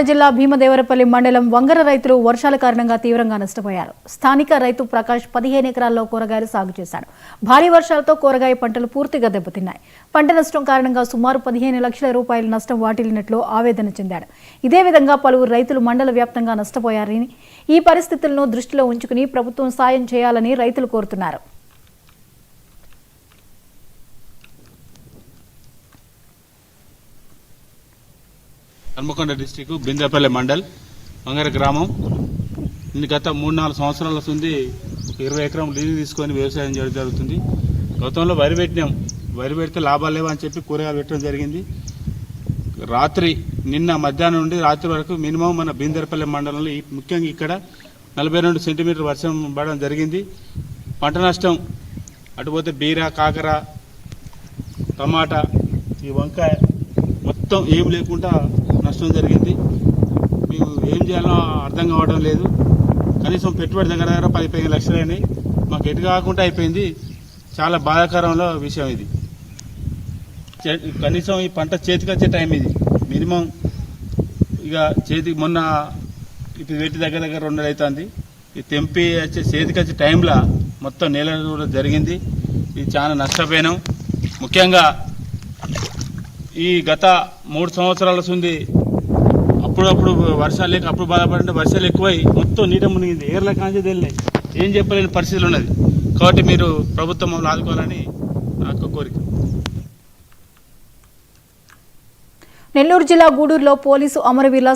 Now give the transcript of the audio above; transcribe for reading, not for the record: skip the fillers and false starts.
జిల్లా భీమదేవరపల్లి మండలం వంగర రైతులు వర్షాల కారణంగా తీవ్రంగా నష్టపోయారు. స్థానిక రైతు ప్రకాష్ 15 ఎకరాల్లో కూరగాయలు సాగు చేశాడు. భారీ వర్షాలతో కూరగాయ పంటలు పూర్తిగా దెబ్బతిన్నాయి. పంట నష్టం కారణంగా సుమారు 15 లక్షల రూపాయల నష్టం వాటిల్లినట్లు ఆవేదన చెందాడు. ఇదే విధంగా పలువురు రైతులు మండల వ్యాప్తంగా నష్టపోయారని, ఈ పరిస్థితులను దృష్టిలో ఉంచుకుని ప్రభుత్వం సాయం చేయాలని రైతులు కోరుతున్నారు. హన్మకొండ డిస్టిక్ బిందెపల్లి మండల్ వంగర గ్రామం. గత 3-4 సంవత్సరాల నుండి 20 ఎకరం లీజు తీసుకొని వ్యవసాయం చేయడం జరుగుతుంది. గతంలో వరి పెట్టినాం, వరి పెడితే లాభాలు లేవని చెప్పి కూరగాయలు పెట్టడం జరిగింది. రాత్రి నిన్న మధ్యాహ్నం నుండి రాత్రి వరకు మినిమం మన బిందెపల్లి మండలంలో ముఖ్యంగా ఇక్కడ 42 సెంటీమీటర్ వర్షం పడడం జరిగింది. పంట నష్టం అటుపోతే బీర, కాకర, టమాటా, ఈ వంకాయ మొత్తం ఏం లేకుండా నష్టం జరిగింది. మేము ఏం చేయాలో అర్థం కావడం లేదు. కనీసం పెట్టుబడి దగ్గర 10-15 లక్షలు అయినాయి. మాకు ఎటు కాకుండా అయిపోయింది. చాలా బాధాకరంలో విషయం ఇది. కనీసం ఈ పంట చేతికి వచ్చే టైం ఇది. మినిమం ఇక చేతికి మొన్న ఇప్పుడు వెట్టి దగ్గర 2 నెలలు అవుతుంది. ఇది తెంపి వచ్చే చేతికి వచ్చే టైంలో మొత్తం నేల కూడా జరిగింది. ఇది చాలా నష్టపోయినాం. ముఖ్యంగా ఈ గత 3 సంవత్సరాల నుండి అప్పుడప్పుడు వర్షాలు లేక అప్పుడు బాధపడంటే వర్షాలు ఎక్కువై మొత్తం నీట మునిగింది. ఏర్ల కాంచి తెలినాయి. ఏం చెప్పలేని పరిస్థితులు ఉన్నది. కాబట్టి మీరు ప్రభుత్వం మమ్మల్ని ఆదుకోవాలని నాకు కోరిక. నెల్లూరు జిల్లా గూడూరులో పోలీసు అమరవీరుల